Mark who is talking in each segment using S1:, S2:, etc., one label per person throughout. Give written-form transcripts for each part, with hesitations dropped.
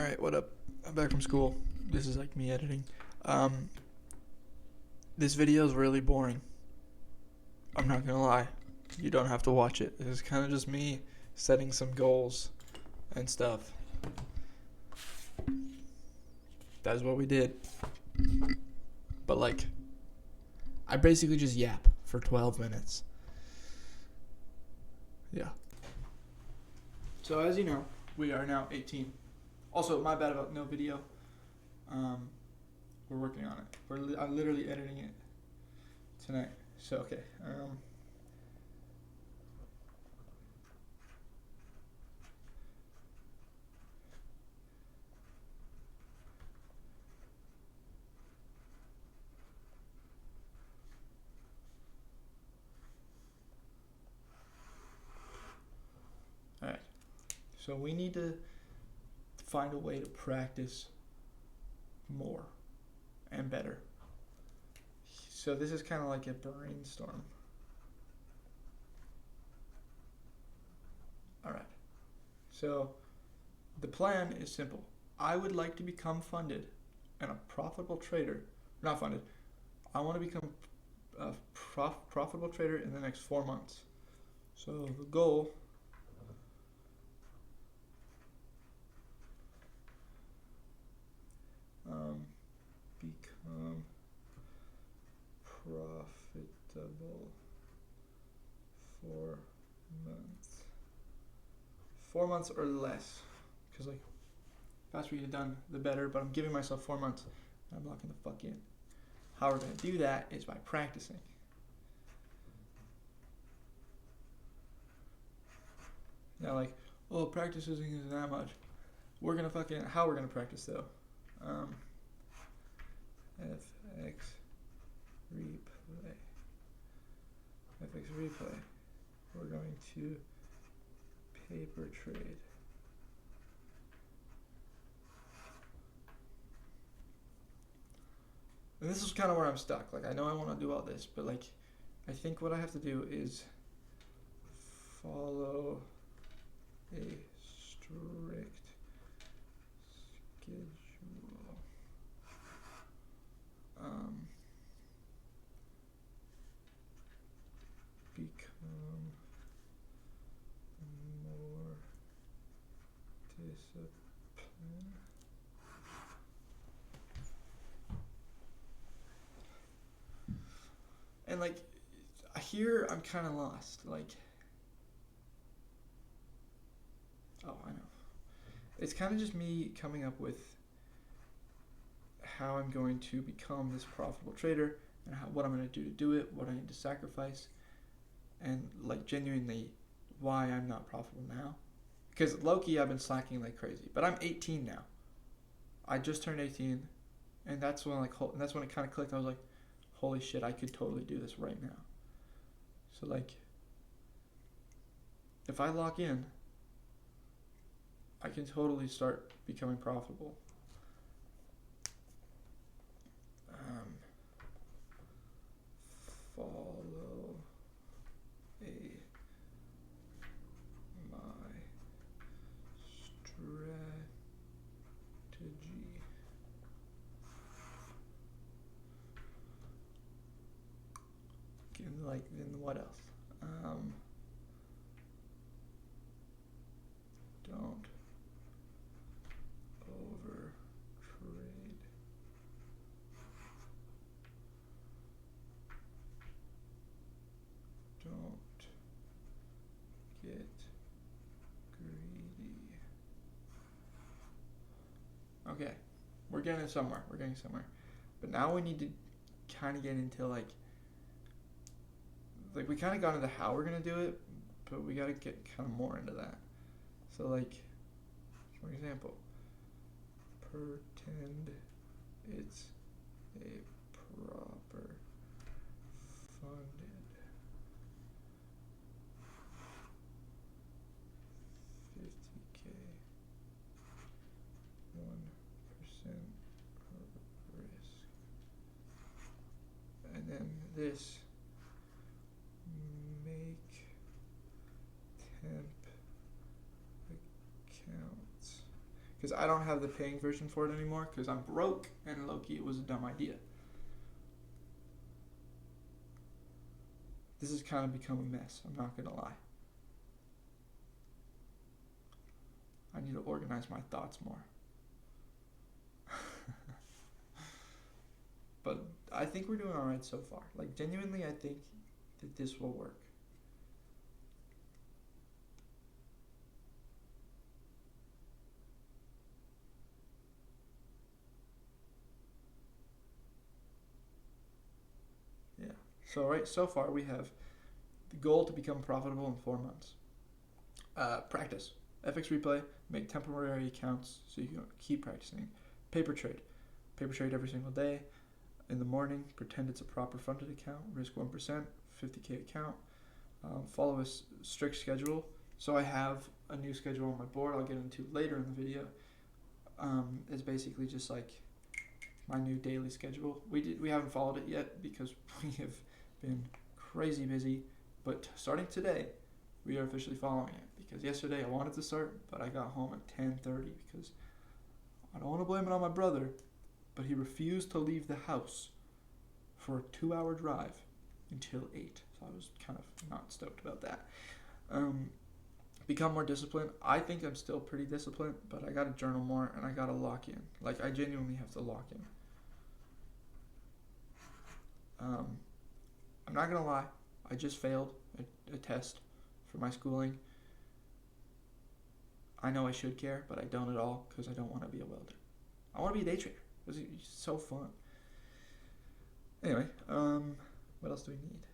S1: Alright, what up? I'm back from school. This is like me editing. Um, this video is really boring. I'm not gonna lie. You don't have to watch it. This is kind of just me setting some goals and stuff. That's what we did. But like, I basically just yap for 12 minutes. Yeah. So as you know, we are now 18. Also, my bad about no video. We're working on it. I'm literally editing it tonight. So okay. All right. So we need to find a way to practice more and better. So this is kind of like a brainstorm. All right. So the plan is simple. I would like to become funded and a profitable trader. Not funded. I want to become a profitable trader in the next 4 months. So the goal become profitable 4 months. 4 months or less, because like faster we get it done, the better. But I'm giving myself 4 months. And I'm locking the fuck in. How we're gonna do that is by practicing. Now, like, oh, practice isn't that much. We're gonna fucking how we're gonna practice though. FX replay. FX replay. We're going to paper trade. And this is kind of where I'm stuck. Like, I know I want to do all this, but like, I think what I have to do is follow a strict schedule. Become more disciplined. And like, here I'm kind of lost. Like, oh, I know. It's kind of just me coming up with how I'm going to become this profitable trader and what I'm going to do it, what I need to sacrifice, and like genuinely why I'm not profitable now. Because low-key I've been slacking like crazy, but I'm 18 now. I just turned 18, and that's when it kind of clicked. I was like, holy shit, I could totally do this right now. So like, if I lock in, I can totally start becoming profitable. Follow my strategy. Like, then what else? Don't over trade. Don't get greedy. Okay, we're getting somewhere. But now we need to kind of get into like we kind of got into how we're gonna do it, but we gotta get kind of more into that. So like, for example, pretend it's a proper funded 50K 1% risk, and then this make temp accounts, because I don't have the paying version for it anymore because I'm broke and low-key it was a dumb idea. This has kind of become a mess, I'm not gonna lie. I need to organize my thoughts more. But I think we're doing alright so far. Like, genuinely, I think that this will work. Yeah. So, right, so far we have the goal to become profitable in 4 months. Practice. FX replay, make temporary accounts so you can keep practicing. Paper trade. Paper trade every single day. In the morning, pretend it's a proper funded account, risk 1%, 50K account. Follow a strict schedule. So I have a new schedule on my board I'll get into later in the video. It's basically just like my new daily schedule. We haven't followed it yet because we have been crazy busy, but starting today, we are officially following it because yesterday I wanted to start, but I got home at 10:30 because I don't want to blame it on my brother, but he refused to leave the house for a 2-hour drive until 8. So I was kind of not stoked about that. Become more disciplined. I think I'm still pretty disciplined, but I gotta journal more and I gotta lock in. Like, I genuinely have to lock in. I'm not gonna lie, I just failed a test for my schooling. I know I should care, but I don't at all because I don't want to be a welder. I want to be a day trader. It's so fun. Anyway, what else do we need?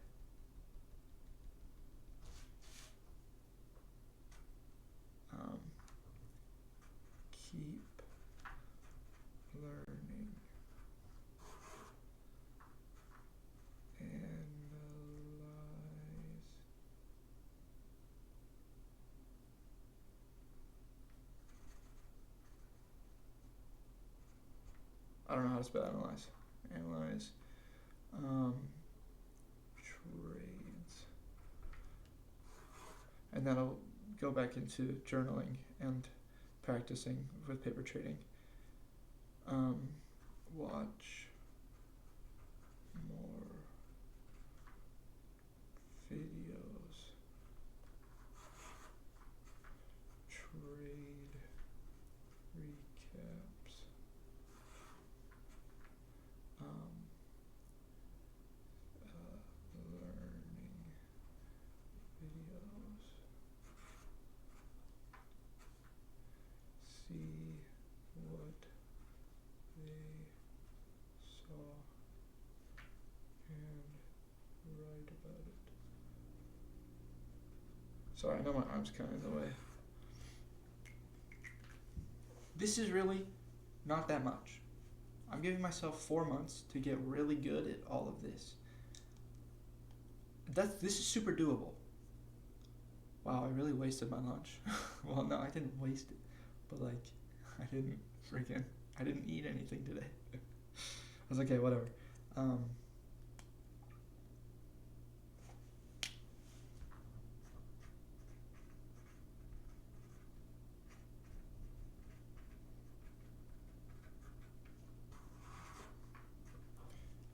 S1: Keep learning. Analyze. I don't know how to spell analyze. Analyze. Trades. And then I'll go back into journaling and practicing with paper trading. Watch more videos. Trade recaps. Learning videos. See what they saw and write about it. Sorry, I know my arm's kind of in the way. This is really not that much. I'm giving myself 4 months to get really good at all of this. This is super doable. Wow, I really wasted my lunch. Well, no, I didn't waste it, but like, I didn't eat anything today. I was like, okay, whatever.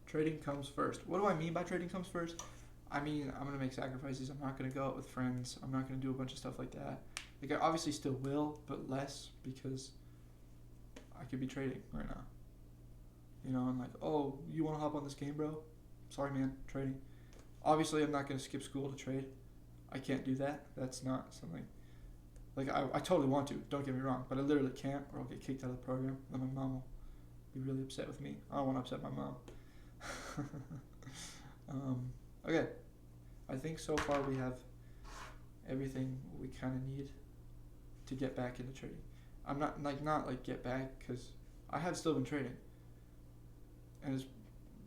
S1: Trading comes first. What do I mean by trading comes first? I mean, I'm gonna make sacrifices. I'm not gonna go out with friends. I'm not gonna do a bunch of stuff like that. Like, I obviously still will, but less because I could be trading right now. You know, I'm like, oh, you wanna hop on this game, bro? Sorry, man, trading. Obviously, I'm not gonna skip school to trade. I can't do that. That's not something. Like, I totally want to. Don't get me wrong, but I literally can't, or I'll get kicked out of the program. And my mom will be really upset with me. I don't want to upset my mom. Okay, I think so far we have everything we kind of need to get back into trading. I'm not like get back because I have still been trading and it's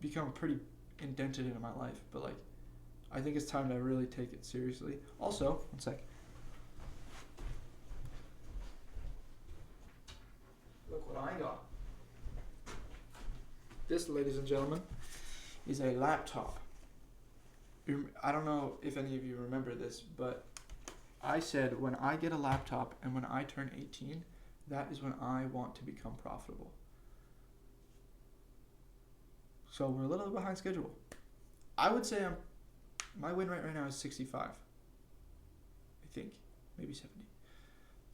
S1: become pretty indented into my life, but like I think it's time to really take it seriously. Also, one sec. Look what I got. This, ladies and gentlemen, is a laptop. I don't know if any of you remember this, but I said when I get a laptop and when I turn 18 that is when I want to become profitable. So we're a little bit behind schedule. I would say my win rate right now is 65. I think. Maybe 70.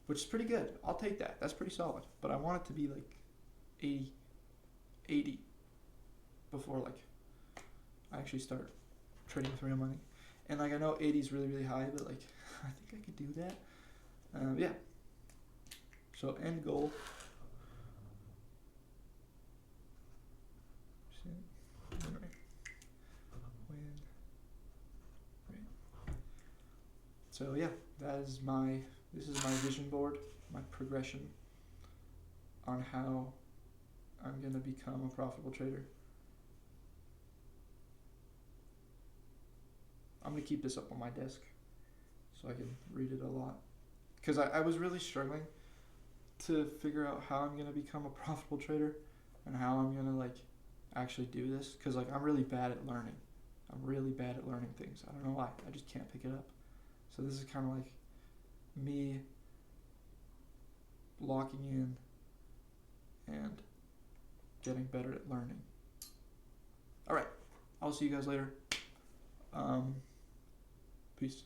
S1: Which is pretty good. I'll take that. That's pretty solid. But I want it to be like 80 before like I actually start trading with real money. And like I know 80 is really, really high, but like I think I could do that. Yeah. So end goal. Win rate. So yeah, this is my vision board, my progression on how I'm gonna become a profitable trader. I'm gonna keep this up on my desk so I can read it a lot. Because I was really struggling to figure out how I'm gonna become a profitable trader and how I'm gonna like actually do this. Because like I'm really bad at learning. I'm really bad at learning things. I don't know why. I just can't pick it up. So this is kind of like me locking in and getting better at learning. All right. I'll see you guys later. Peace.